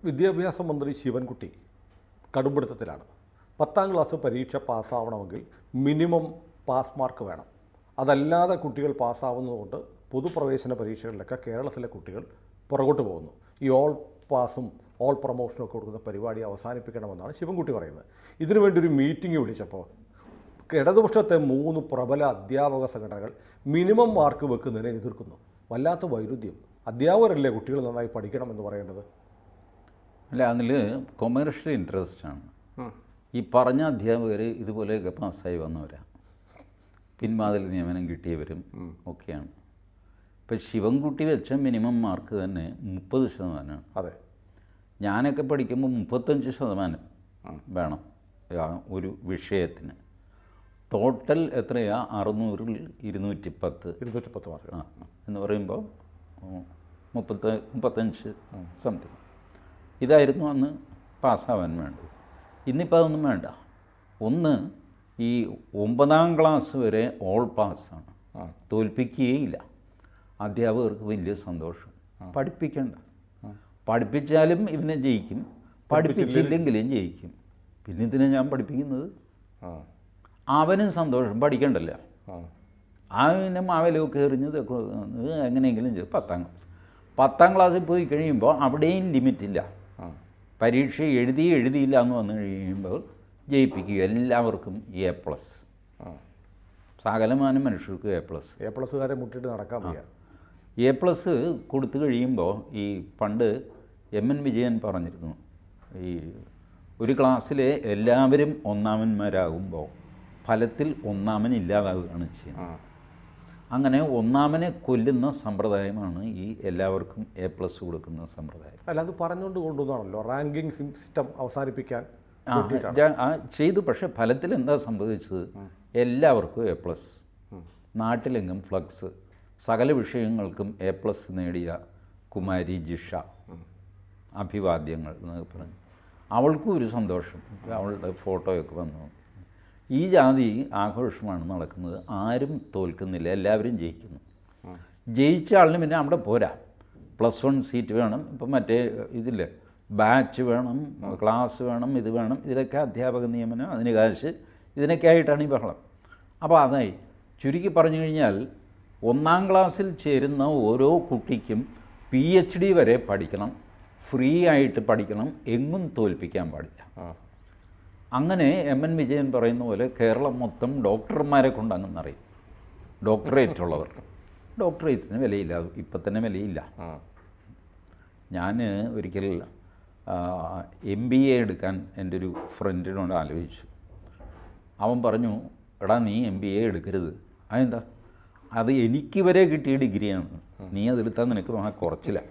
വിദ്യാഭ്യാസ മന്ത്രി ശിവൻകുട്ടി കടുംപിടുത്തത്തിലാണ്. 10ാം ക്ലാസ് പരീക്ഷ പാസ്സാവണമെങ്കിൽ മിനിമം പാസ് മാർക്ക് വേണം. അതല്ലാതെ കുട്ടികൾ പാസ്സാവുന്നതുകൊണ്ട് പൊതുപ്രവേശന പരീക്ഷകളിലൊക്കെ കേരളത്തിലെ കുട്ടികൾ പുറകോട്ട് പോകുന്നു. ഈ ഓൾ പാസും ഓൾ പ്രൊമോഷനും ഒക്കെ കൊടുക്കുന്ന പരിപാടി അവസാനിപ്പിക്കണമെന്നാണ് ശിവൻകുട്ടി പറയുന്നത്. ഇതിനുവേണ്ടി ഒരു മീറ്റിംഗ് വിളിച്ചപ്പോൾ ഇടതുപക്ഷത്തെ 3 പ്രബല അധ്യാപക സംഘടനകൾ മിനിമം മാർക്ക് വെക്കുന്നതിനെ എതിർക്കുന്നു. വല്ലാത്ത വൈരുദ്ധ്യം. അധ്യാപകരല്ലേ കുട്ടികൾ നന്നായി പഠിക്കണമെന്ന് പറയേണ്ടത്? അല്ല, അതിൽ കൊമേഴ്ഷ്യൽ ഇൻട്രസ്റ്റാണ്. ഈ പറഞ്ഞ അധ്യാപകർ ഇതുപോലെയൊക്കെ പാസ്സായി വന്നവരാണ്, പിൻവാതിൽ നിയമനം കിട്ടിയവരും ഒക്കെയാണ്. ഇപ്പം ശിവൻകുട്ടി വെച്ച മിനിമം മാർക്ക് തന്നെ 30%. അതെ, ഞാനൊക്കെ പഠിക്കുമ്പോൾ 35% വേണം ഒരു വിഷയത്തിന്. ടോട്ടൽ എത്രയാ? 600-ൽ 210 മാർക്ക് എന്ന് പറയുമ്പോൾ 35 സംതിങ്. ഇതായിരുന്നു അന്ന് പാസ്സാവാൻ വേണ്ടത്. ഇന്നിപ്പോൾ അതൊന്നും വേണ്ട. ഒന്ന്, ഈ 9ാം ക്ലാസ് വരെ ഓൾ പാസ്സാണ്, തോൽപ്പിക്കുകയില്ല. അധ്യാപകർക്ക് വലിയ സന്തോഷം. പഠിപ്പിക്കണ്ട, പഠിപ്പിച്ചാലും ഇവനെ ജയിക്കും, പഠിപ്പിച്ചില്ലെങ്കിലും ജയിക്കും. പിന്നെ ഇതിനെ ഞാൻ പഠിപ്പിക്കുന്നത്, അവനും സന്തോഷം, പഠിക്കണ്ടല്ലോ. അവനെ മാവലൊക്കെ എറിഞ്ഞത് എങ്ങനെയെങ്കിലും ചെയ്ത് 10ാം ക്ലാസ്സിൽ പോയി കഴിയുമ്പോൾ അവിടെയും ലിമിറ്റില്ല. പരീക്ഷ എഴുതിയില്ല എന്ന് വന്നു കഴിയുമ്പോൾ ജയിപ്പിക്കുക. എല്ലാവർക്കും A+. സകലമാനം മനുഷ്യർക്ക് A+കാരെ മുട്ടിട്ട് നടക്കാൻ വയ്യ. A+ കൊടുത്തു കഴിയുമ്പോൾ ഈ പണ്ട് MN വിജയൻ പറഞ്ഞിരുന്നു, ഈ ഒരു ക്ലാസ്സിലെ എല്ലാവരും ഒന്നാമന്മാരാകുമ്പോൾ ഫലത്തിൽ ഒന്നാമൻ ഇല്ലാതാവുകയാണ് ചെയ്യുന്നത്. അങ്ങനെ ഒന്നാമനെ കൊല്ലുന്ന സമ്പ്രദായമാണ് ഈ എല്ലാവർക്കും A+ കൊടുക്കുന്ന സമ്പ്രദായം. അല്ല, അത് പറഞ്ഞുകൊണ്ട് കൊണ്ടുവന്നാണല്ലോ റാങ്കിങ് സിസ്റ്റം അവസാനിപ്പിക്കാൻ ചെയ്തു. പക്ഷേ ഫലത്തിൽ എന്താ സംഭവിച്ചത്? എല്ലാവർക്കും A+. നാട്ടിലെങ്ങും ഫ്ലക്സ്. സകല വിഷയങ്ങൾക്കും A+ നേടിയ കുമാരി ജിഷ, അഭിവാദ്യങ്ങൾ എന്നൊക്കെ പറഞ്ഞു. അവൾക്കും ഒരു സന്തോഷം, അവളുടെ ഫോട്ടോയൊക്കെ വന്നു. ഈ ജാതി ആഘോഷമാണ് നടക്കുന്നത്. ആരും തോൽക്കുന്നില്ല, എല്ലാവരും ജയിക്കുന്നു. ജയിച്ച ആളിന് പിന്നെ അവിടെ പോരാ, +1 സീറ്റ് വേണം. ഇപ്പം മറ്റേ ഇതില്ലേ, ബാച്ച് വേണം, ക്ലാസ് വേണം, ഇത് വേണം. ഇതിലൊക്കെ അധ്യാപക നിയമനം, അതിന് കാശ്, ഇതിനൊക്കെ ആയിട്ടാണ് ഈ ബഹളം. അപ്പോൾ അതായി ചുരുക്കി പറഞ്ഞു കഴിഞ്ഞാൽ 1ാം ക്ലാസ്സിൽ ചേരുന്ന ഓരോ കുട്ടിക്കും PhD വരെ പഠിക്കണം, ഫ്രീ ആയിട്ട് പഠിക്കണം, എങ്ങും തോൽപ്പിക്കാൻ പാടില്ല. അങ്ങനെ MN വിജയൻ പറയുന്ന പോലെ കേരളം മൊത്തം ഡോക്ടർമാരെ കൊണ്ട് അങ്ങ് നിറയും. ഡോക്ടറേറ്റ് ഉള്ളവർ. ഡോക്ടറേറ്റിന് വിലയില്ല, ഇപ്പം തന്നെ വിലയില്ല. ഞാൻ ഒരിക്കൽ MBA എടുക്കാൻ എൻ്റെ ഒരു ഫ്രണ്ടിനോട് ആലോചിച്ചു. അവൻ പറഞ്ഞു, എടാ നീ MBA എടുക്കരുത്. അതെന്താ? അത് എനിക്ക് വരെ കിട്ടിയ ഡിഗ്രിയാണ്, നീ അതെടുത്താൽ നിനക്ക് കുറച്ചില്ല.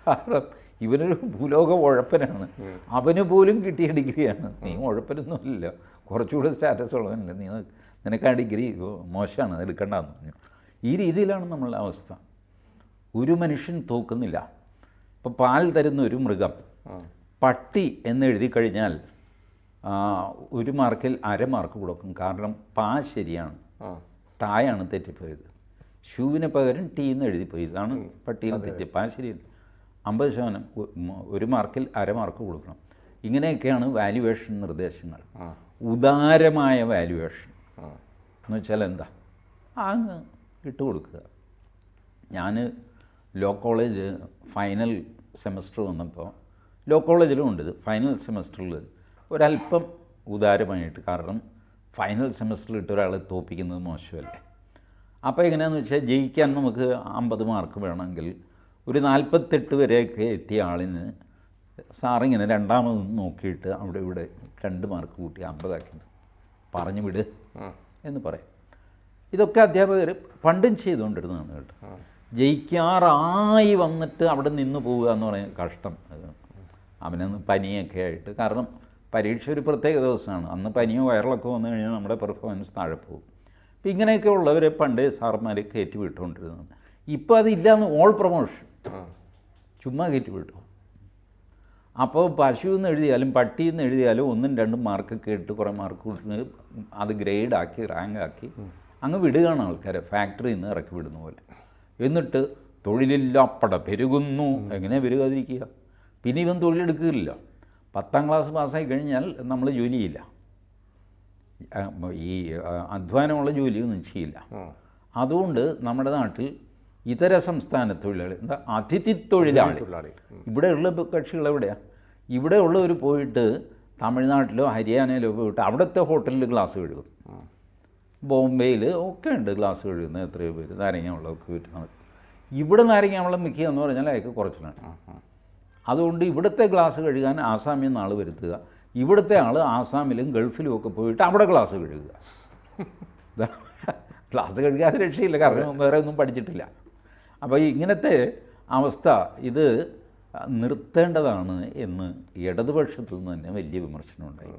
കാരണം ഇവനൊരു ഭൂലോക ഉഴപ്പനാണ്, അവന് പോലും കിട്ടിയ ഡിഗ്രിയാണ്. നീ ഉഴപ്പനൊന്നുമില്ല, കുറച്ചുകൂടെ സ്റ്റാറ്റസ് ഉള്ളവനല്ല, നിനക്ക് ആ ഡിഗ്രി മോശമാണ്, അത് എടുക്കണ്ടെന്ന് പറഞ്ഞു. ഈ രീതിയിലാണ് നമ്മളുടെ അവസ്ഥ. ഒരു മനുഷ്യൻ തോക്കുന്നില്ല. ഇപ്പോൾ പാൽ തരുന്ന ഒരു മൃഗം പട്ടി എന്നെഴുതി കഴിഞ്ഞാൽ 1 മാർക്കിൽ അര മാർക്ക് കൊടുക്കും. കാരണം പാ ശരിയാണ്, ടായാണ് തെറ്റിപ്പോയത്. ഷൂവിന് പകരം ടീ എന്ന് എഴുതിപ്പോയി. ഇതാണ് പട്ടിയിൽ തെറ്റി, പാ ശരിയല്ല. 50%, 1 മാർക്കിൽ അര മാർക്ക് കൊടുക്കണം. ഇങ്ങനെയൊക്കെയാണ് വാല്യുവേഷൻ നിർദ്ദേശങ്ങൾ. ഉദാരമായ വാല്യുവേഷൻ എന്ന് വെച്ചാൽ എന്താ? അങ്ങ് ഇട്ട് കൊടുക്കുക. ഞാൻ ലോ കോളേജ് ഫൈനൽ സെമസ്റ്റർ വന്നപ്പോൾ, ലോ കോളേജിലും ഉണ്ട് ഫൈനൽ സെമസ്റ്ററിൽ ഒരല്പം ഉദാരമായിട്ട്. കാരണം ഫൈനൽ സെമസ്റ്ററിൽ ഇട്ട് ഒരാളെ തോൽപ്പിക്കുന്നത് മോശമല്ലേ. അപ്പോൾ എങ്ങനെയാണെന്ന് വെച്ചാൽ, ജയിക്കാൻ നമുക്ക് 50 മാർക്ക് വേണമെങ്കിൽ ഒരു 48 വരെയൊക്കെ എത്തിയ ആളിന് സാറിങ്ങനെ രണ്ടാമതൊന്നും നോക്കിയിട്ട് അവിടെ ഇവിടെ 2 മാർക്ക് കൂട്ടി 50 പറഞ്ഞു വിട് എന്ന് പറയും. ഇതൊക്കെ അധ്യാപകർ പണ്ടും ചെയ്തുകൊണ്ടിരുന്നതാണ് കേട്ടോ. ജയിക്കാറായി വന്നിട്ട് അവിടെ നിന്ന് പോവുക എന്ന് പറയുന്നത് കഷ്ടം. അവനന്ന് പനിയൊക്കെ ആയിട്ട്, കാരണം പരീക്ഷ ഒരു പ്രത്യേക ദിവസമാണ്, അന്ന് പനിയോ വയറിളൊക്കെ വന്നു കഴിഞ്ഞാൽ നമ്മുടെ പെർഫോമൻസ് താഴെ പോകും. അപ്പം ഇങ്ങനെയൊക്കെ ഉള്ളവരെ പണ്ട് സാറന്മാർ കയറ്റി വിട്ടുകൊണ്ടിരുന്നത്. ഇപ്പോൾ അതില്ലാന്ന്, ഓൾ പ്രൊമോഷൻ ചുമ്മാ കയറ്റി വിട്ടു. അപ്പോൾ പശു എന്ന് എഴുതിയാലും പട്ടി എന്ന് എഴുതിയാലും 1ഉം 2ഉം മാർക്കൊക്കെ ഇട്ട് കുറേ മാർക്ക് കൂട്ടി അത് ഗ്രേഡാക്കി റാങ്കാക്കി അങ്ങ് വിടുകയാണ് ആൾക്കാരെ, ഫാക്ടറിയിൽ നിന്ന് ഇറക്കി വിടുന്ന പോലെ. എന്നിട്ട് തൊഴിലില്ലാപ്പട പെരുകുന്നു. എങ്ങനെ പെരുകാതിരിക്കുക? പിന്നെ ഇവൻ തൊഴിലെടുക്കില്ല. 10ാം ക്ലാസ് പാസ്സായി കഴിഞ്ഞാൽ നമ്മൾ ജോലിയില്ല, ഈ അധ്വാനമുള്ള ജോലിയൊന്നും ചെയ്യില്ല. അതുകൊണ്ട് നമ്മുടെ നാട്ടിൽ ഇതര സംസ്ഥാന തൊഴിലാളി, എന്താ അതിഥി തൊഴിലാളി, ഇവിടെയുള്ള കക്ഷികൾ എവിടെയാണ്? ഇവിടെയുള്ളവർ പോയിട്ട് തമിഴ്നാട്ടിലോ ഹരിയാനയിലോ പോയിട്ട് അവിടുത്തെ ഹോട്ടലിൽ ഗ്ലാസ് കഴുകും. ബോംബെയിൽ ഒക്കെ ഉണ്ട് ഗ്ലാസ് കഴുകുന്ന എത്രയോ പേര്, നാരങ്ങ വെള്ളമൊക്കെ വിറ്റുന്നത്. ഇവിടെ നാരങ്ങ വെള്ളം വിൽക്കുക എന്ന് പറഞ്ഞാൽ അയാൾക്ക് കുറച്ചിലാണ്. അതുകൊണ്ട് ഇവിടുത്തെ ഗ്ലാസ് കഴുകാൻ ആസാമിൽ നിന്ന് ആൾ വരുത്തുക, ഇവിടുത്തെ ആൾ ആസാമിലും ഗൾഫിലും ഒക്കെ പോയിട്ട് അവിടെ ഗ്ലാസ് കഴുകുക. ഗ്ലാസ് കഴുകാതെ രക്ഷയില്ല, കാരണം വേറെ ഒന്നും പഠിച്ചിട്ടില്ല. അപ്പോൾ ഇങ്ങനത്തെ അവസ്ഥ ഇത് നിർത്തേണ്ടതാണ് എന്ന് ഇടതുപക്ഷത്തു നിന്ന് തന്നെ വലിയ വിമർശനമുണ്ടായി.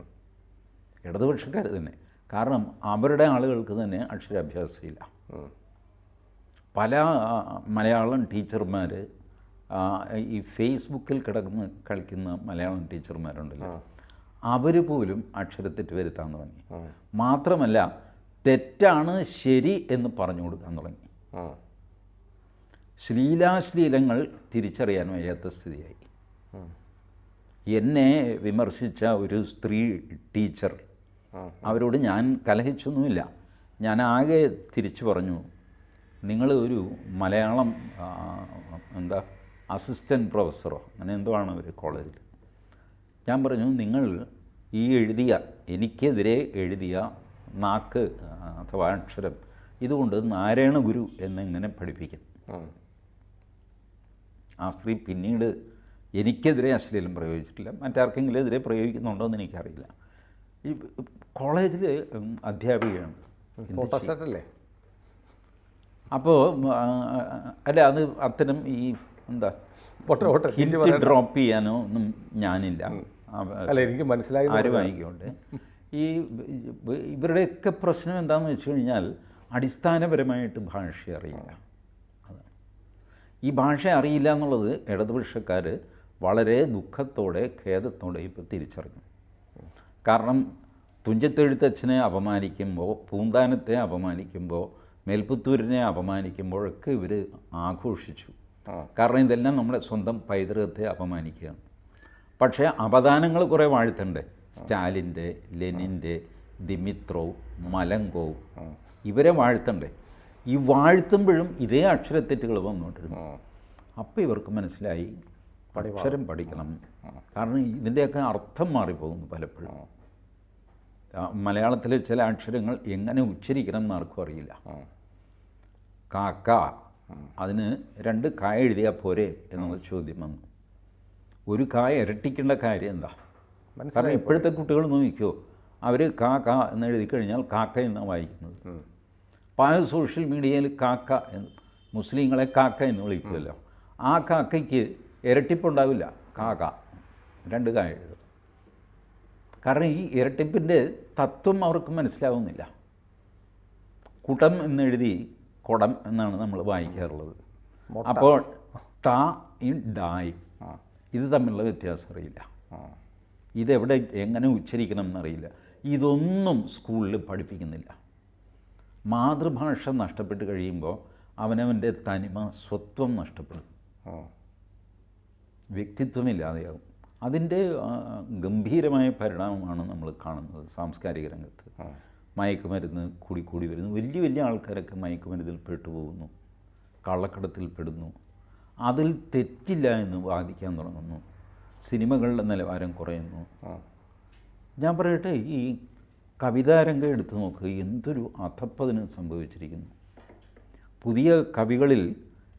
ഇടതുപക്ഷക്കാർ തന്നെ. കാരണം അവരുടെ ആളുകൾക്ക് തന്നെ അക്ഷരാഭ്യാസമില്ല. പല മലയാളം ടീച്ചർമാർ ഈ ഫേസ്ബുക്കിൽ കളിക്കുന്ന മലയാളം ടീച്ചർമാരുണ്ടല്ലോ, അവർ പോലും അക്ഷരത്തെറ്റ് വരുത്താൻ തുടങ്ങി. മാത്രമല്ല തെറ്റാണ് ശരി എന്ന് പറഞ്ഞു കൊടുക്കാൻ തുടങ്ങി. ശ്ലീലാശ്ലീലങ്ങൾ തിരിച്ചറിയാൻ വയ്യാത്ത സ്ഥിതിയായി. എന്നെ വിമർശിച്ച ഒരു സ്ത്രീ ടീച്ചർ, അവരോട് ഞാൻ കലഹിച്ചൊന്നുമില്ല, ഞാൻ ആകെ തിരിച്ചു പറഞ്ഞു, നിങ്ങൾ ഒരു മലയാളം എന്താ അസിസ്റ്റൻറ്റ് പ്രൊഫസറോ അങ്ങനെ എന്തോ ആണ് അവർ കോളേജിൽ. ഞാൻ പറഞ്ഞു, നിങ്ങൾ ഈ എഴുതിയ എനിക്കെതിരെ എഴുതിയ നാക്ക് അഥവാ അക്ഷരം ഇതുകൊണ്ട് നാരായണ ഗുരു എന്നെങ്ങനെ പഠിപ്പിക്കും? ആ സ്ത്രീ പിന്നീട് എനിക്കെതിരെ അശ്ലീലം പ്രയോഗിച്ചിട്ടില്ല, മറ്റാർക്കെങ്കിലും എതിരെ പ്രയോഗിക്കുന്നുണ്ടോ എന്ന് എനിക്കറിയില്ല. ഈ കോളേജിൽ അധ്യാപികയാണ്. ഫോട്ടോസ്റ്റാറ്റല്ലേ? അപ്പോൾ അല്ല, അത് അത്തരം ഈ എന്താ ഡ്രോപ്പ് ചെയ്യാനോ ഒന്നും ഞാനില്ല. എനിക്ക് മനസ്സിലായി. ആരും ആയിക്കോട്ടെ. ഈ ഇവരുടെയൊക്കെ പ്രശ്നം എന്താണെന്ന് വെച്ച് കഴിഞ്ഞാൽ അടിസ്ഥാനപരമായിട്ട് ഭാഷ അറിയില്ല. അതാണ് ഈ ഭാഷ അറിയില്ല എന്നുള്ളത് ഇടതുപക്ഷക്കാർ വളരെ ദുഃഖത്തോടെ ഖേദത്തോടെ ഇപ്പോൾ തിരിച്ചറിഞ്ഞു. കാരണം തുഞ്ചത്തെഴുത്തച്ഛനെ അപമാനിക്കുമ്പോൾ, പൂന്താനത്തെ അപമാനിക്കുമ്പോൾ, മേൽപ്പുത്തൂരിനെ അപമാനിക്കുമ്പോഴൊക്കെ ഇവർ ആഘോഷിച്ചു. കാരണം ഇതെല്ലാം നമ്മുടെ സ്വന്തം പൈതൃകത്തെ അപമാനിക്കുകയാണ്. പക്ഷേ അപദാനങ്ങൾ കുറേ വാഴ്ത്തണ്ടേ? സ്റ്റാലിൻ്റെ, ലെനിൻ്റെ, ദിമിത്രോവ്, മലങ്കോവ്, ഇവരെ വാഴ്ത്തണ്ടേ? ഈ വാഴ്ത്തുമ്പോഴും ഇതേ അക്ഷരത്തെറ്റുകൾ വന്നുകൊണ്ടിരുന്നു. അപ്പോൾ ഇവർക്ക് മനസ്സിലായി അക്ഷരം പഠിക്കണം. കാരണം ഇതിൻ്റെയൊക്കെ അർത്ഥം മാറിപ്പോകുന്നു പലപ്പോഴും. മലയാളത്തിലെ ചില അക്ഷരങ്ങൾ എങ്ങനെ ഉച്ചരിക്കണം എന്ന് ആർക്കും അറിയില്ല. കാക്ക, അതിന് 2 കായ എഴുതിയാൽ പോരെ എന്നുള്ള ചോദ്യം വന്നു. ഒരു കായ ഇരട്ടിക്കേണ്ട കാര്യം എന്താ? കാരണം ഇപ്പോഴത്തെ കുട്ടികൾ നോക്കിക്കോ, അവർ കാക്ക എന്ന് എഴുതി കഴിഞ്ഞാൽ കാക്ക എന്നാണ് വായിക്കുന്നത്. പല സോഷ്യൽ മീഡിയയിൽ കാക്ക എന്ന്, മുസ്ലിങ്ങളെ കാക്ക എന്ന് വിളിക്കുമല്ലോ, ആ കാക്കയ്ക്ക് ഇരട്ടിപ്പുണ്ടാവില്ല. കാക്ക 2 കായ എഴുതും. കാരണം ഈ ഇരട്ടിപ്പിൻ്റെ തത്വം അവർക്ക് മനസ്സിലാവുന്നില്ല. കുടം എന്നെഴുതി കുടം എന്നാണ് നമ്മൾ വായിക്കാറുള്ളത്. അപ്പോൾ ട ഇൻ ഡായ്, ഇത് തമ്മിലുള്ള വ്യത്യാസം അറിയില്ല. ഇതെവിടെ എങ്ങനെ ഉച്ചരിക്കണം എന്നറിയില്ല. ഇതൊന്നും സ്കൂളിൽ പഠിപ്പിക്കുന്നില്ല. മാതൃഭാഷ നഷ്ടപ്പെട്ട് കഴിയുമ്പോൾ അവനവൻ്റെ തനിമ, സ്വത്വം നഷ്ടപ്പെടും, വ്യക്തിത്വമില്ലാതെയാകും. അതിൻ്റെ ഗംഭീരമായ പരിണാമമാണ് നമ്മൾ കാണുന്നത് സാംസ്കാരിക രംഗത്ത്. മയക്കുമരുന്ന് കൂടി വരുന്നു. വലിയ വലിയ ആൾക്കാരൊക്കെ മയക്കുമരുന്നിൽ പെട്ടുപോകുന്നു, കള്ളക്കടത്തിൽ പെടുന്നു. അതിൽ തെറ്റില്ല എന്ന് വാദിക്കാൻ തുടങ്ങുന്നു. സിനിമകളുടെ നിലവാരം കുറയുന്നു. ഞാൻ പറയട്ടെ, ഈ കവിതാരംഗം എടുത്തു നോക്ക്, എന്തൊരു അധപ്പതനം സംഭവിച്ചിരിക്കുന്നു. പുതിയ കവികളിൽ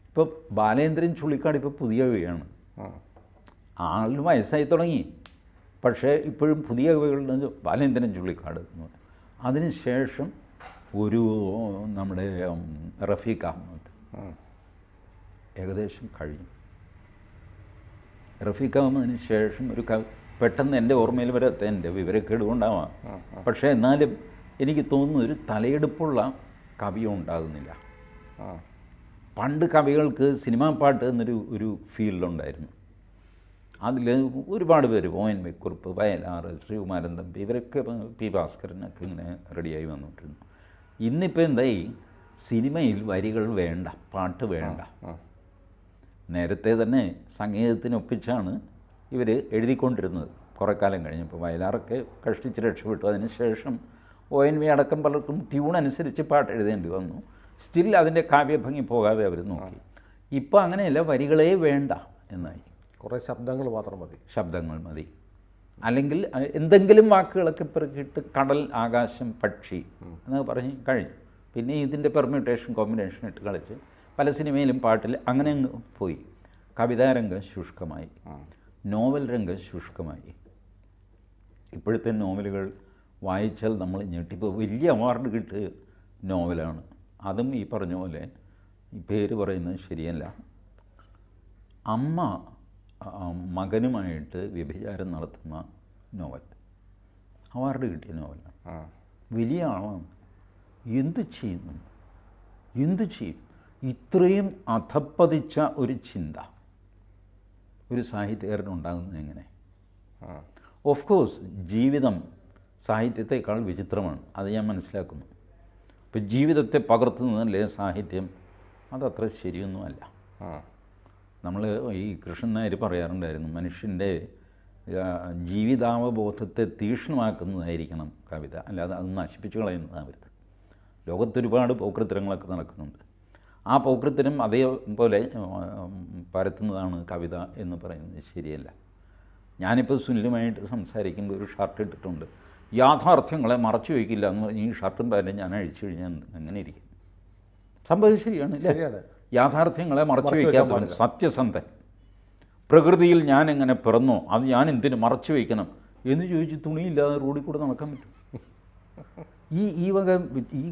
ഇപ്പോൾ ബാലേന്ദ്രൻ ചുള്ളിക്കാട് ഇപ്പോൾ പുതിയ കവിയാണ്. ആളിന് വയസ്സായി തുടങ്ങി, പക്ഷേ ഇപ്പോഴും പുതിയ കവികളുടെ ബാലേന്ദ്രൻ ചുള്ളിക്കാട് എന്ന് പറയും. അതിനുശേഷം ഒരു നമ്മുടെ റഫീഖ് അഹമ്മദ് ഏകദേശം കഴിഞ്ഞു. റഫീഖ് അഹമ്മദിന് ശേഷം ഒരു പെട്ടെന്ന് എൻ്റെ ഓർമ്മയിൽ വരാത്ത എൻ്റെ വിവരക്കേട് കൊണ്ടാവാം, പക്ഷേ എന്നാലും എനിക്ക് തോന്നുന്നു ഒരു തലയെടുപ്പുള്ള കവിയും ഉണ്ടാകുന്നില്ല. പണ്ട് കവികൾക്ക് സിനിമാ പാട്ട് എന്നൊരു ഫീൽഡുണ്ടായിരുന്നു. അതിൽ ഒരുപാട് പേര്, ON വി കുറുപ്പ്, വയലാർ, ശ്രീകുമാരൻ തമ്പി, ഇവരൊക്കെ, പി ഭാസ്കരനൊക്കെ ഇങ്ങനെ റെഡിയായി വന്നിട്ടിരുന്നു. ഇന്നിപ്പോൾ എന്തായി, സിനിമയിൽ വരികൾ വേണ്ട, പാട്ട് വേണ്ട. നേരത്തെ തന്നെ സംഗീതത്തിനൊപ്പിച്ചാണ് ഇവർ എഴുതിക്കൊണ്ടിരുന്നത്. കുറേ കാലം കഴിഞ്ഞപ്പോൾ വയലാറൊക്കെ കഷ്ടിച്ച് രക്ഷപ്പെട്ടു. അതിനുശേഷം ONV അടക്കം പലർക്കും ട്യൂൺ അനുസരിച്ച് പാട്ട് എഴുതേണ്ടി വന്നു. സ്റ്റിൽ അതിൻ്റെ കാവ്യഭംഗി പോകാതെ അവർ നോക്കി. ഇപ്പോൾ അങ്ങനെയല്ല, വരികളേ വേണ്ട എന്നായി. കുറേ ശബ്ദങ്ങൾ മാത്രം മതി. ശബ്ദങ്ങൾ മതി, അല്ലെങ്കിൽ എന്തെങ്കിലും വാക്കുകളൊക്കെ പെറുക്കിയിട്ട് കടൽ, ആകാശം, പക്ഷി എന്നൊക്കെ പറഞ്ഞ് കഴിഞ്ഞു. പിന്നെ ഇതിൻ്റെ പെർമ്യൂട്ടേഷൻ, കോമ്പിനേഷൻ ഇട്ട് കളിച്ച് പല സിനിമയിലും പാട്ടിൽ അങ്ങനെ അങ്ങ് പോയി. കവിതാരംഗം ശുഷ്കമായി, നോവൽ രംഗം ശുഷ്കമായി. ഇപ്പോഴത്തെ നോവലുകൾ വായിച്ചാൽ നമ്മൾ ഞെട്ടിപ്പോൾ വലിയ അവാർഡ് കിട്ടിയ നോവലാണ്. അതും ഈ പറഞ്ഞ പോലെ ഈ പേര് പറയുന്നത് ശരിയല്ല, അമ്മ മകനുമായിട്ട് വ്യഭിചാരം നടത്തുന്ന നോവൽ, അവാർഡ് കിട്ടിയ നോവലാണ്. വലിയ ആളാണ്. എന്ത് ചെയ്യുന്നു, എന്ത് ചെയ്യും? ഇത്രയും അധപ്പതിച്ച ഒരു ചിന്ത ഒരു സാഹിത്യകാരനുണ്ടാകുന്നത് എങ്ങനെ? ഓഫ് കോഴ്സ് ജീവിതം സാഹിത്യത്തെക്കാൾ വിചിത്രമാണ്, അത് ഞാൻ മനസ്സിലാക്കുന്നു. ഇപ്പം ജീവിതത്തെ പകർത്തുന്നതല്ലേ സാഹിത്യം, അതത്ര ശരിയൊന്നുമല്ല. നമ്മൾ ഈ കൃഷ്ണൻ നായർ പറയാറുണ്ടായിരുന്നു, മനുഷ്യൻ്റെ ജീവിതാവബോധത്തെ തീക്ഷ്ണമാക്കുന്നതായിരിക്കണം കവിത, അല്ലാതെ അത് നശിപ്പിച്ചു കളയുന്നതാവരുത്. ലോകത്തൊരുപാട് പൗക്രിത്തരങ്ങളൊക്കെ നടക്കുന്നുണ്ട്. ആ പൗക്രിത്തരം അതേപോലെ പരത്തുന്നതാണ് കവിത എന്ന് പറയുന്നത് ശരിയല്ല. ഞാനിപ്പോൾ സുനിലുമായിട്ട് സംസാരിക്കുമ്പോൾ ഒരു ഷർട്ട് ഇട്ടിട്ടുണ്ട്, യാഥാർത്ഥ്യങ്ങളെ മറച്ചു വയ്ക്കില്ല എന്ന് പറഞ്ഞ് ഈ ഷർട്ടും പാൻറ്റും ഞാൻ അഴിച്ചു കഴിഞ്ഞാൽ എങ്ങനെ ഇരിക്കും? സംഭവം ശരിയാണ്. യാഥാർത്ഥ്യങ്ങളെ മറച്ചു വയ്ക്കാത്തവൻ സത്യസന്ധൻ. പ്രകൃതിയിൽ ഞാൻ എങ്ങനെ പിറന്നോ അത് ഞാൻ എന്തിനു മറച്ചു വയ്ക്കണം എന്ന് ചോദിച്ച് തുണിയില്ലാതെ റോഡിൽ കൂടെ നടക്കാൻ പറ്റും? ഈ വക ഈ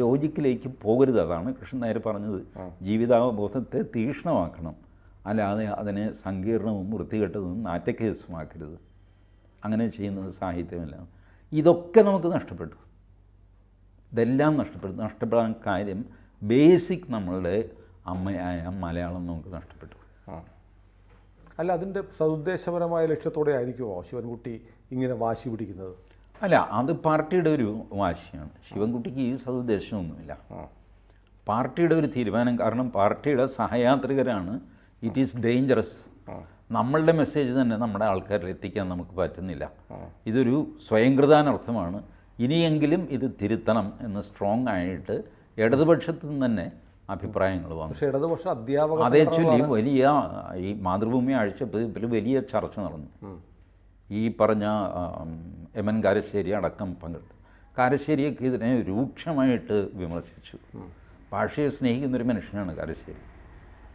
ലോജിക്കിലേക്ക് പോകരുത്. അതാണ് കൃഷ്ണൻ നായർ പറഞ്ഞത്, ജീവിതാവബോധത്തെ തീക്ഷ്ണമാക്കണം, അല്ലാതെ അതിനെ സങ്കീർണവും വൃത്തികെട്ടതും നാറ്റക്കേസുമാക്കരുത്. അങ്ങനെ ചെയ്യുന്നത് സാഹിത്യമല്ല. ഇതൊക്കെ നമുക്ക് നഷ്ടപ്പെട്ടു, ഇതെല്ലാം നഷ്ടപ്പെടാൻ കാര്യം ബേസിക് നമ്മളുടെ അമ്മയായ മലയാളം നമുക്ക് നഷ്ടപ്പെട്ടു. അല്ല, അതിൻ്റെ സതുദ്ദേശപരമായ ലക്ഷ്യത്തോടെ ആയിരിക്കുമോ ശിവൻകുട്ടി ഇങ്ങനെ വാശി പിടിക്കുന്നത്? അല്ല, അത് പാർട്ടിയുടെ ഒരു വാശിയാണ്. ശിവൻകുട്ടിക്ക് ഈ സതുദ്ദേശമൊന്നുമില്ല, പാർട്ടിയുടെ ഒരു തീരുമാനം. കാരണം പാർട്ടിയുടെ സഹയാത്രികരാണ്. It is dangerous. നമ്മളുടെ മെസ്സേജ് തന്നെ നമ്മുടെ ആൾക്കാരിൽ എത്തിക്കാൻ നമുക്ക് പറ്റുന്നില്ല. ഇതൊരു സ്വയംകൃതാനർത്ഥമാണ്. ഇനിയെങ്കിലും ഇത് തിരുത്തണം എന്ന് സ്ട്രോങ് ആയിട്ട് ഇടതുപക്ഷത്തു നിന്ന് തന്നെ അഭിപ്രായങ്ങൾ വന്നു. പക്ഷേ ഇടതുപക്ഷ അധ്യാപക അതേ ചൊല്ലി വലിയ ഈ മാതൃഭൂമി ആഴ്ചപ്പതിപ്പിൽ വലിയ ചർച്ച നടന്നു. ഈ പറഞ്ഞ MN കാരശ്ശേരി അടക്കം പങ്കെടുത്തു. കാരശ്ശേരിയൊക്കെ ഇതിനെ രൂക്ഷമായിട്ട് വിമർശിച്ചു. ഭാഷയെ സ്നേഹിക്കുന്നൊരു മനുഷ്യനാണ് കാരശ്ശേരി.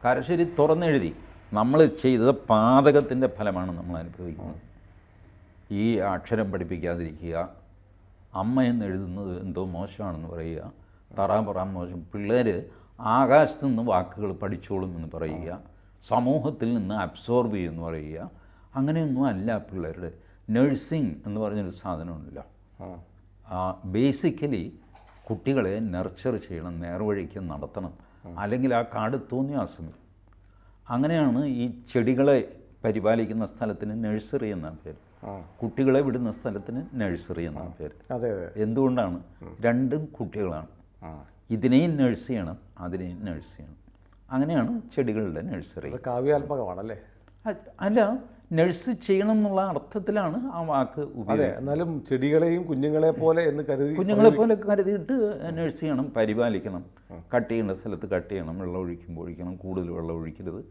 കാരശ്ശേരി തുറന്നെഴുതി, നമ്മൾ ചെയ്ത പാതകത്തിൻ്റെ ഫലമാണ് നമ്മൾ അനുഭവിക്കുന്നത്. ഈ അക്ഷരം പഠിപ്പിക്കാതിരിക്കുക, അമ്മ എന്ന് എഴുതുന്നത് എന്തോ മോശമാണെന്ന് പറയുക, തറാപറാൻ മോശം, പിള്ളേർ ആകാശത്തു നിന്ന് വാക്കുകൾ പഠിച്ചോളും എന്ന് പറയുക, സമൂഹത്തിൽ നിന്ന് അബ്സോർബ് ചെയ്യുമെന്ന് പറയുക. അങ്ങനെയൊന്നും അല്ല പിള്ളേരുടെ. നഴ്സിംഗ് എന്ന് പറഞ്ഞൊരു സാധനമുണ്ടല്ലോ, ബേസിക്കലി കുട്ടികളെ നർച്ചർ ചെയ്യണം, നേർവഴിക്ക് നടത്തണം, അല്ലെങ്കിൽ ആ കാട് തോന്നിയാസം. അങ്ങനെയാണ് ഈ ചെടികളെ പരിപാലിക്കുന്ന സ്ഥലത്തിന് നഴ്സറി എന്നാണ് പേര്, കുട്ടികളെ വിടുന്ന സ്ഥലത്തിന് നഴ്സറി എന്നാണ് പേര്. എന്തുകൊണ്ടാണ്? രണ്ടും കുട്ടികളാണ്. ഇതിനെയും നഴ്സ് ചെയ്യണം, അതിനെയും നഴ്സ് ചെയ്യണം. അങ്ങനെയാണ് ചെടികളുടെ നഴ്സറി. കാവ്യാത്മകമാണല്ലേ? അല്ല, നഴ്സ് ചെയ്യണം എന്നുള്ള അർത്ഥത്തിലാണ് ആ വാക്ക് ഉപയോഗിക്കുന്നത്. എന്നാലും ചെടികളെയും കുഞ്ഞുങ്ങളെ പോലെ എന്ന് കരുതി, കുഞ്ഞുങ്ങളെ പോലെ കരുതിയിട്ട് നഴ്സ് ചെയ്യണം, പരിപാലിക്കണം. കട്ട് ചെയ്യേണ്ട സ്ഥലത്ത് കട്ട് ചെയ്യണം, വെള്ളം ഒഴിക്കുമ്പോൾ ഒഴിക്കണം, കൂടുതൽ വെള്ളം ഒഴിക്കരുത്,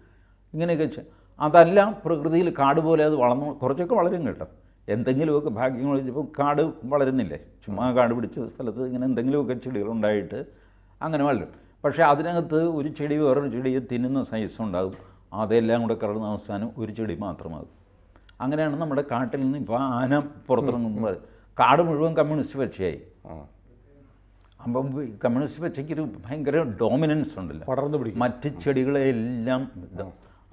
ഇങ്ങനെയൊക്കെ അതല്ല പ്രകൃതിയിൽ കാട് പോലെ അത് വളർന്നു, കുറച്ചൊക്കെ വളരും കേട്ടോ. എന്തെങ്കിലുമൊക്കെ ഭാഗ്യങ്ങൾ വെച്ചപ്പോൾ കാട് വളരുന്നില്ലേ? ചുമ്മാ കാട് പിടിച്ച സ്ഥലത്ത് ഇങ്ങനെ എന്തെങ്കിലുമൊക്കെ ചെടികളുണ്ടായിട്ട് അങ്ങനെ വളരും. പക്ഷേ അതിനകത്ത് ഒരു ചെടി വേറൊരു ചെടിയെ തിന്നുന്ന സൈസ് ഉണ്ടാകും. അതെല്ലാം കൂടെ കടന്ന അവസാനം ഒരു ചെടി മാത്രമാകും. അങ്ങനെയാണ് നമ്മുടെ കാട്ടിൽ നിന്ന് ഇപ്പോൾ ആന പുറത്തിറങ്ങുമ്പോൾ കാട് മുഴുവൻ കമ്മ്യൂണിസ്റ്റ് പച്ചയായി. അപ്പം കമ്മ്യൂണിസ്റ്റ് പച്ചയ്ക്കൊരു ഭയങ്കര ഡോമിനൻസ് ഉണ്ടല്ലോ, പടർന്നു പിടിക്കും മറ്റ് ചെടികളെല്ലാം.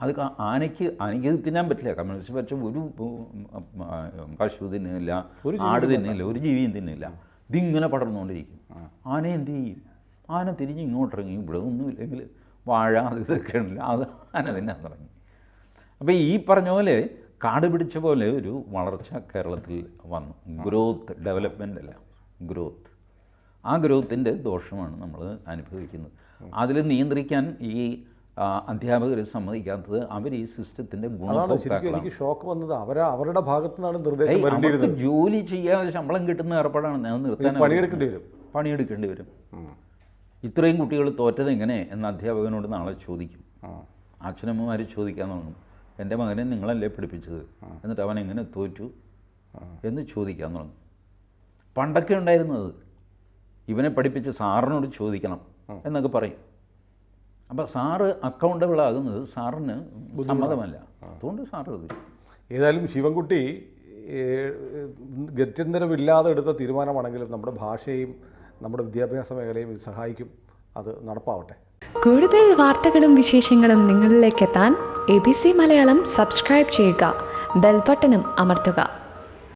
അത് ആനയ്ക്ക് ഇത് തിന്നാൻ പറ്റില്ല. കമ്മ്യൂണിസ്റ്റ് പച്ച ഒരു പശു തിന്നില്ല, ആട് തിന്നില്ല, ഒരു ജീവിയും തിന്നില്ല. ഇതിങ്ങനെ പടർന്നുകൊണ്ടിരിക്കും. ആന എന്ത് ചെയ്യും? ആന തിരിഞ്ഞ് ഇങ്ങോട്ടിറങ്ങി, ഇവിടെ ഒന്നുമില്ലെങ്കിൽ വാഴ അത് ഇതൊക്കെ ഉണ്ടല്ലോ, അത് ആന തിന്നാൻ തുടങ്ങി. അപ്പോൾ ഈ പറഞ്ഞ പോലെ കാട് പിടിച്ച പോലെ ഒരു വളർച്ച കേരളത്തിൽ വന്നു. ഗ്രോത്ത്, ഡെവലപ്മെൻ്റ് അല്ല, ഗ്രോത്ത്. ആ ഗ്രോത്തിൻ്റെ ദോഷമാണ് നമ്മൾ അനുഭവിക്കുന്നത്. അതിൽ നിയന്ത്രിക്കാൻ ഈ അധ്യാപകർ സമ്മതിക്കാത്തത് അവർ ഈ സിസ്റ്റത്തിൻ്റെ അതാണ് ശരിക്കും ഗുണഭോക്താക്കളാണ്. എനിക്ക് ഷോക്ക് വന്നത്. അവരുടെ ഭാഗത്തു നിന്നാണ് നിർദ്ദേശം അവർക്ക് വരേണ്ടിയിരുന്നത്. ജോലി ചെയ്യാതെ ശമ്പളം കിട്ടുന്ന ഏർപ്പാടാണ് അത് നിർത്താൻ പണിയെടുക്കേണ്ടി വരും. പണിയെടുക്കേണ്ടി വരും. ഇത്രയും കുട്ടികൾ തോറ്റത് എങ്ങനെ എന്ന് അധ്യാപകനോട് നാളെ ചോദിക്കും. അച്ഛനമ്മമാർ ചോദിക്കാൻ തുടങ്ങും, എൻ്റെ മകനെ നിങ്ങളല്ലേ പഠിപ്പിച്ചത്, എന്നിട്ട് അവൻ എങ്ങനെ തോറ്റു എന്ന് ചോദിക്കാൻ തുടങ്ങും. പണ്ടൊക്കെ ഉണ്ടായിരുന്നത് ഇവനെ പഠിപ്പിച്ച് സാറിനോട് ചോദിക്കണം എന്നൊക്കെ പറയും. അപ്പോൾ സാറ് അക്കൗണ്ടബിൾ ആകുന്നത് സാറിന് സമ്മതമല്ല. അതുകൊണ്ട് സാറ് അത് ഏതായാലും ശിവൻകുട്ടി ഗത്യന്തരമില്ലാതെ എടുത്ത തീരുമാനമാണെങ്കിലും നമ്മുടെ ഭാഷയും നമ്മുടെ വിദ്യാഭ്യാസ മേഖലയും ഇത് സഹായിക്കും. അത് നടപ്പാവട്ടെ. കൂടുതൽ വാർത്തകളും വിശേഷങ്ങളും നിങ്ങളിലേക്ക് എത്താൻ ABC മലയാളം സബ്സ്ക്രൈബ് ചെയ്യുക, ബെൽ ബട്ടണും അമർത്തുക.